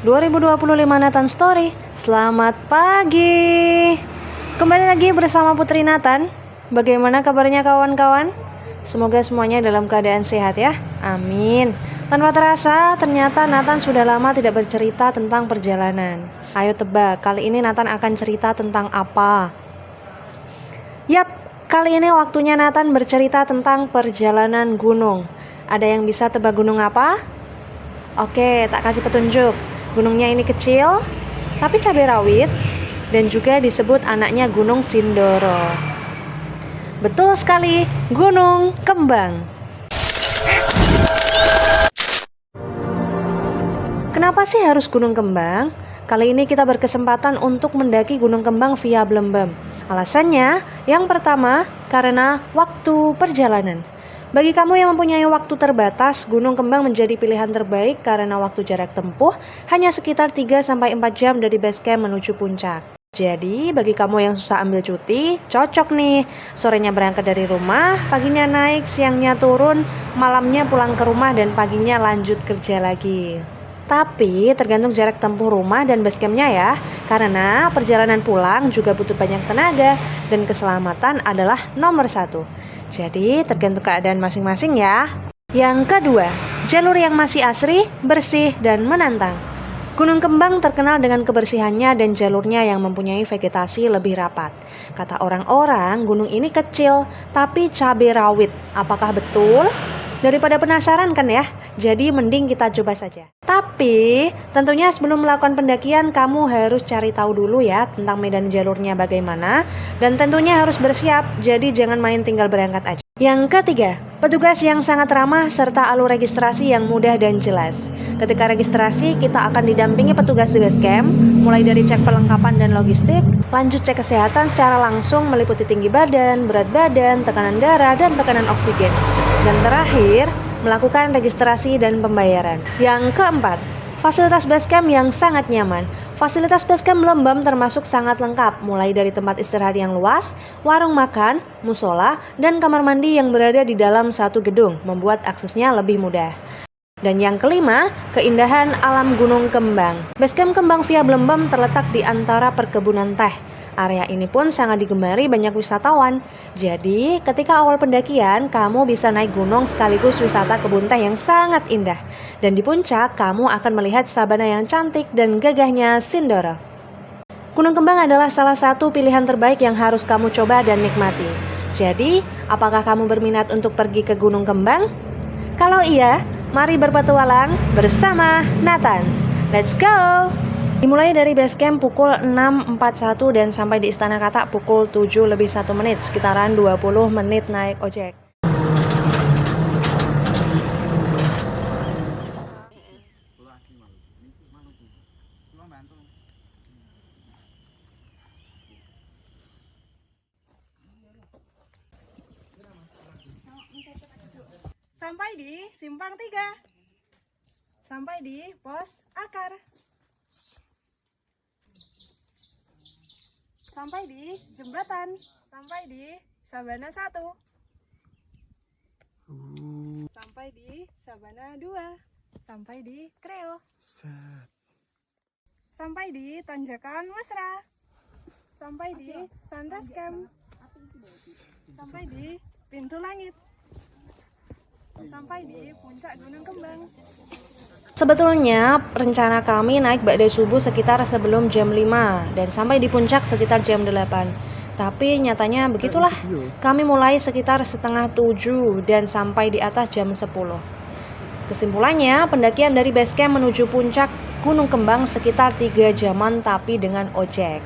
2025 Nathan Story. Selamat pagi. Kembali lagi bersama Putri Nathan. Bagaimana kabarnya kawan-kawan? Semoga semuanya dalam keadaan sehat ya. Amin. Tanpa terasa, ternyata Nathan sudah lama tidak bercerita tentang perjalanan. Ayo tebak, kali ini Nathan akan cerita tentang apa? Yap, kali ini waktunya Nathan bercerita tentang perjalanan gunung. Ada yang bisa tebak gunung apa? Oke, tak kasih petunjuk. Gunungnya ini kecil, tapi cabai rawit, dan juga disebut anaknya Gunung Sindoro. Betul sekali, Gunung Kembang. Kenapa sih harus Gunung Kembang? Kali ini kita berkesempatan untuk mendaki Gunung Kembang via Blembem. Alasannya, yang pertama, karena waktu perjalanan. Bagi kamu yang mempunyai waktu terbatas, Gunung Kembang menjadi pilihan terbaik karena waktu jarak tempuh hanya sekitar 3-4 jam dari base camp menuju puncak. Jadi, bagi kamu yang susah ambil cuti, cocok nih. Sorenya berangkat dari rumah, paginya naik, siangnya turun, malamnya pulang ke rumah dan paginya lanjut kerja lagi. Tapi tergantung jarak tempuh rumah dan base campnya ya, karena perjalanan pulang juga butuh banyak tenaga dan keselamatan adalah nomor 1. Jadi tergantung keadaan masing-masing ya. Yang kedua, jalur yang masih asri, bersih, dan menantang. Gunung Kembang terkenal dengan kebersihannya dan jalurnya yang mempunyai vegetasi lebih rapat. Kata orang-orang, gunung ini kecil tapi cabai rawit. Apakah betul? Daripada penasaran kan ya, jadi mending kita coba saja. Tapi tentunya sebelum melakukan pendakian kamu harus cari tahu dulu ya tentang medan jalurnya bagaimana. Dan tentunya harus bersiap, jadi jangan main tinggal berangkat aja. Yang ketiga, petugas yang sangat ramah serta alur registrasi yang mudah dan jelas. Ketika registrasi, kita akan didampingi petugas di base camp, mulai dari cek perlengkapan dan logistik, lanjut cek kesehatan secara langsung meliputi tinggi badan, berat badan, tekanan darah, dan tekanan oksigen. Dan terakhir, melakukan registrasi dan pembayaran. Yang keempat, fasilitas base camp yang sangat nyaman. Fasilitas base camp Blembem termasuk sangat lengkap, mulai dari tempat istirahat yang luas, warung makan, musola, dan kamar mandi yang berada di dalam satu gedung, membuat aksesnya lebih mudah. Dan yang kelima, keindahan alam Gunung Kembang. Base camp Kembang via Blembem terletak di antara perkebunan teh. Area ini pun sangat digemari banyak wisatawan. Jadi, ketika awal pendakian, kamu bisa naik gunung sekaligus wisata kebun teh yang sangat indah. Dan di puncak, kamu akan melihat sabana yang cantik dan gagahnya Sindoro. Gunung Kembang adalah salah satu pilihan terbaik yang harus kamu coba dan nikmati. Jadi, apakah kamu berminat untuk pergi ke Gunung Kembang? Kalau iya, mari berpetualang bersama Nathan. Let's go! Dimulai dari base camp pukul 6.41 dan sampai di Istana Katak pukul 7:01, sekitaran 20 menit naik ojek. Sampai di Simpang 3. Sampai di Pos Akar. Sampai di Jembatan. Sampai di Sabana 1. Sampai di Sabana 2. Sampai di Kreo. Sampai di Tanjakan Mesra. Sampai di Sunrise Camp. Sampai di Pintu Langit. Sampai di puncak Gunung Kembang. Sebetulnya rencana kami naik badai subuh sekitar sebelum jam 5 dan sampai di puncak sekitar jam 8. Tapi nyatanya begitulah, kami mulai sekitar setengah 7 dan sampai di atas jam 10. Kesimpulannya, pendakian dari base camp menuju puncak Gunung Kembang sekitar 3 jaman tapi dengan ojek.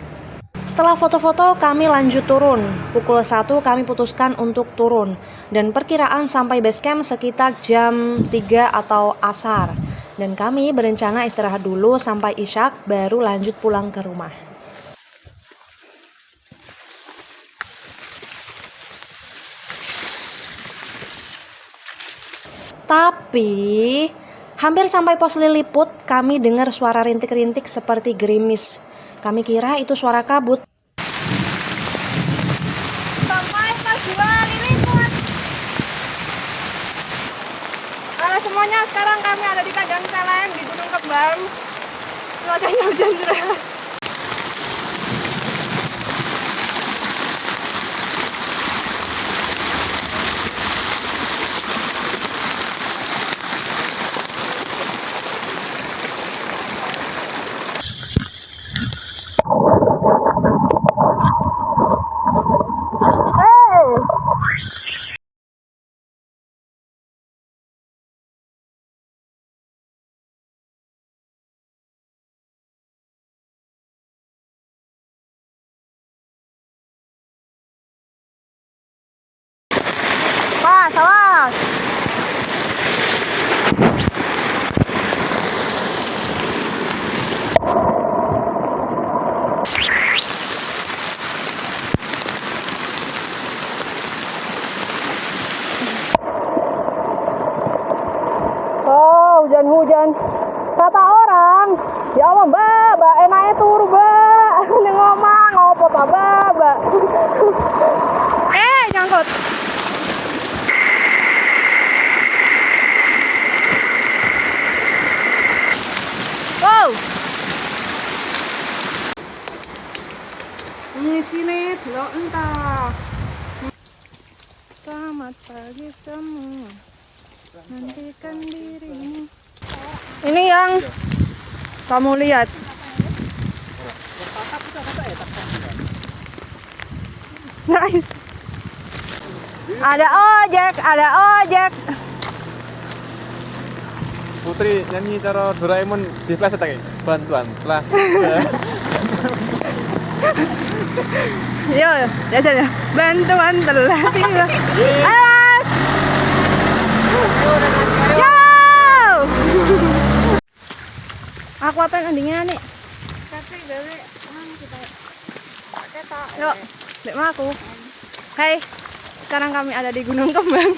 Setelah foto-foto kami lanjut turun. Pukul 1 kami putuskan untuk turun dan perkiraan sampai base camp sekitar jam 3 atau asar. Dan kami berencana istirahat dulu sampai isyak baru lanjut pulang ke rumah. Tapi hampir sampai pos Liliput kami dengar suara rintik-rintik seperti gerimis. Kami kira itu suara kabut. Sampai pas 2 Liliput. Halo semuanya, sekarang kami ada di Kajang Celeng di Gunung Kembang. Cuacanya hujan deras. Awas, awas. Oh, hujan-hujan. Kata orang, ya Allah mbak enaknya turu mbak. Ini ngomong, ngopo ta mbak. Nyangkut. Wow. Ini sini delok entah. Selamat pagi semua. Nantikan dirimu. Ini yang kamu lihat. Nice. Ada ojek, ada ojek. Putri nyanyi cara Doraemon di pleset kayak bantuan lah. Yo, ya. Bantuan telah tiba. Awas. Yo. Aku apa yang endingnya nih? Capek gawe kita ketok. Yuk, dek aku. Hai, sekarang kami ada di Gunung Kembang.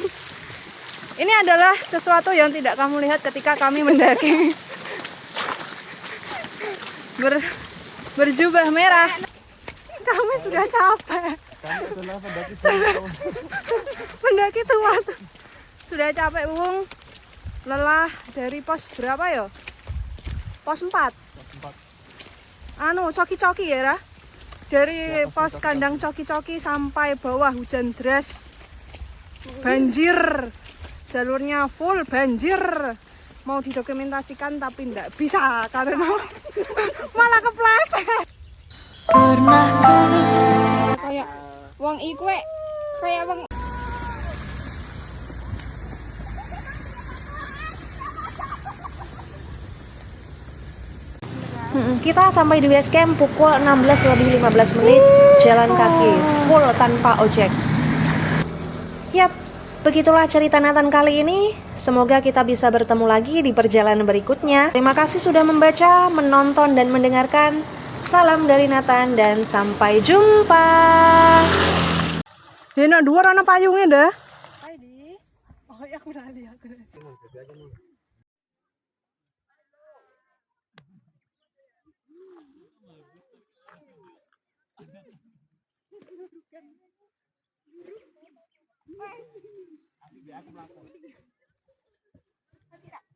Ini adalah sesuatu yang tidak kamu lihat ketika kami mendaki. Berjubah merah. Kami sudah capek. Pendaki tua. Sudah capek, Bung. Lelah dari pos berapa ya? Pos 4. Coki-coki ya, Ra? Dari pos kandang coki-coki sampai bawah hujan deras. Banjir. Jalurnya full banjir. Mau didokumentasikan tapi enggak bisa karena malah kepleset. Kayak wong iku kayak wong Kita sampai di base camp pukul 16:15 jalan kaki full tanpa ojek. Yap, begitulah cerita Nathan kali ini. Semoga kita bisa bertemu lagi di perjalanan berikutnya. Terima kasih sudah membaca, menonton, dan mendengarkan. Salam dari Nathan dan sampai jumpa. Ini dua anak payungnya dah. Oh ya aku udah lihat.